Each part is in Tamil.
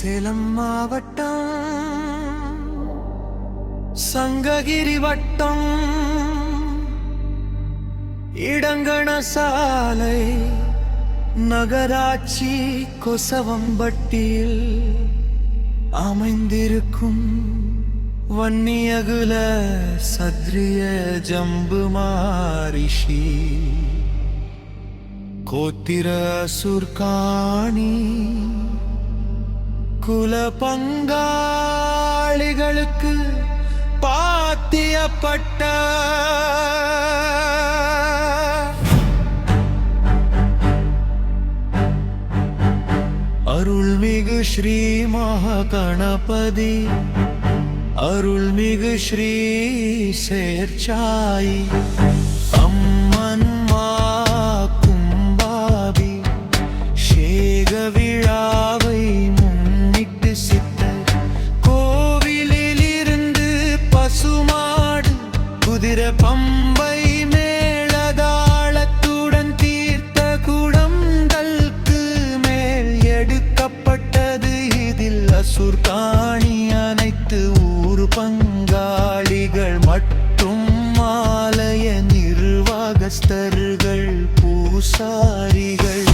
சேலம் மாவட்டம் சங்ககிரி வட்டம் இடங்கண சாலை நகராட்சி கொசவம்பட்டியில் அமைந்திருக்கும் வன்னியகுல சத்ரிய ஜம்பு மாரிஷி கோத்திர சுர்காணி குல பங்காளிகளுக்கு பாத்தியப்பட்ட அருள்மிகு ஸ்ரீ மகாகணபதி அருள்மிகு ஸ்ரீ சேர்ச்சாய் அம்மன் மா கும்பாபி சேக விழாவை முன்னிட்டு சித்தர் கோவிலில் இருந்து பசுமாடு குதிரை பம்பை மேளதாளத்துடன் தீர்த்த குடங்களுக்கு மேல் எடுக்கப்பட்டது. இதில் அசுர்காணி அனைத்து ஊர் பங்காளிகள் மற்றும் ஆலய நிர்வாகஸ்தர்கள் பூசாரிகள்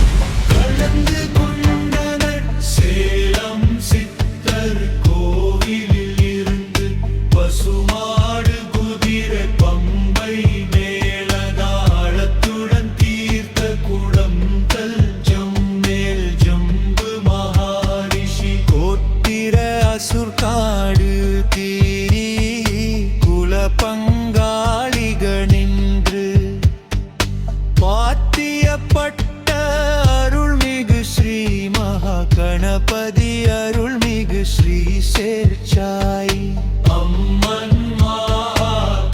கலந்து கொண்டனர். சேலம் சித்தர் கோவிலில் இருந்து பசுமாடு குதிரை பம்பை மேளதாளத்துடன் தீர்த்த குடம் தல்ஜம் மேல் ஜம்பு மகாரிஷி கோத்திர அசுர்காடு தீரி குல பங்காளிகனின்று பாத்தியப்பட்ட அருள்மிகு ஸ்ரீ மகாகணபதி அருள்மிகு ஸ்ரீ சேர்ச்சாய் அம்மன் மா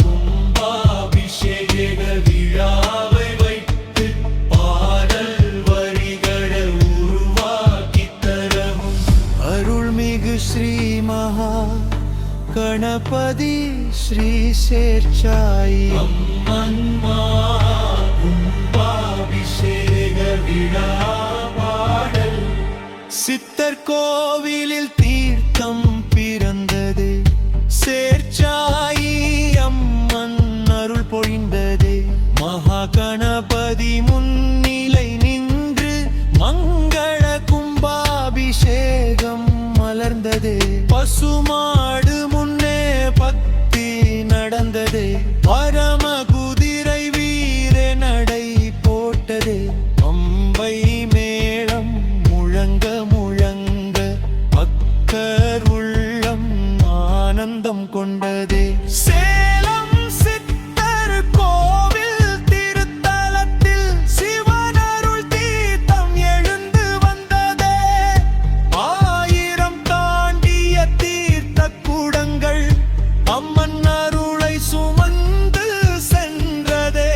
கும்பாபிஷேக விழாவை வைத்து பாடல் வரிகளை உருவாக்கி தரவும் அருள்மிகு ஸ்ரீ மகா கணபதி ஸ்ரீ சேர்ச்சாய் அம்மன் மா கும்பாபிஷேக விழா பாடல் சித்தர் கோவிலில் தீர்த்தம் பிறந்தது. சேர்ச்சாயி அம்மன் அருள் பொழிந்தது. மகாகணபதி முன்னிலை நின்று மங்கள கும்பாபிஷேகம் மலர்ந்தது. பசுமாடு முன்னே பக்தி நடந்தது. பரம குதிரை வீர நடை போட்டது. பம்பை மேளம் முழங்க முழங்க பக்தர் உள்ளம் ஆனந்தம் கொண்டது. சேலம் சித்தர் கோவில் திருத்தலத்தில் சிவனருள் தீர்த்தம் எழுந்து வந்ததே. ஆயிரம் தாண்டிய தீர்த்த கூடங்கள் அம்மன் அருளை சுமந்து சென்றதே.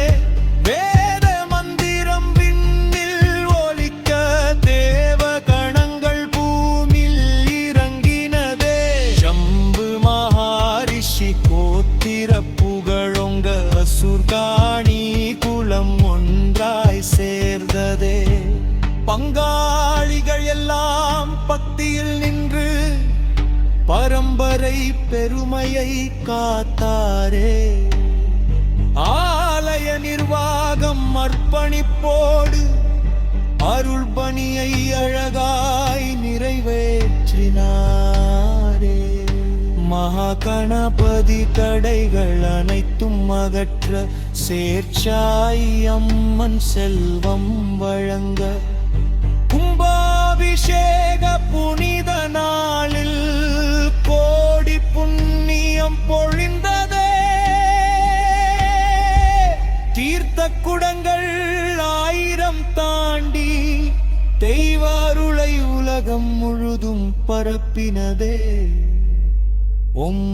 வேத மந்திரம் விண்ணில் ஒலிக்க தேவ கணங்கள் பூமியில் இறங்கினதே. ஜம்பு மகாரிஷி கோத்திர புகழொங்க அசுர்காணி குலம் ஒன்றாய் சேர்ந்ததே. பங்காளிகள் எல்லாம் பக்தியில் நின்று பரம்பரை பெருமையை காத்தாரே. ஆலய நிர்வாகம் அர்ப்பணிப்போடு அருள் பணியை அழகாய் நிறைவேற்றினாரே. மகாகணபதி தடைகள் அனைத்தும் அகற்ற சேர்ச்சாய் அம்மன் செல்வம் வழங்க கும்பாபிஷேக புனித நாளில் கோடி புண்ணியம் பொழிந்ததே. தீர்த்த குடங்கள் ஆயிரம் தாண்டி தெய்வ அருளை உலகம் முழுதும் பரப்பினதே. ஓம்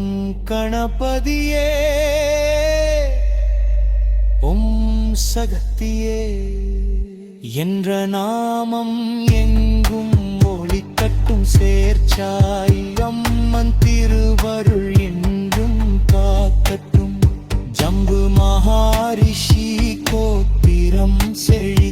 கணபதியே ஓம் சக்தியே என்ற நாமம் எங்கும் ஒளிக்கட்டும். சேர்ச்சாய் அம்மன் திருவருள் என்றும் காக்கட்டும். ஜம்பு மகாரிஷி கோத்திரம் செழி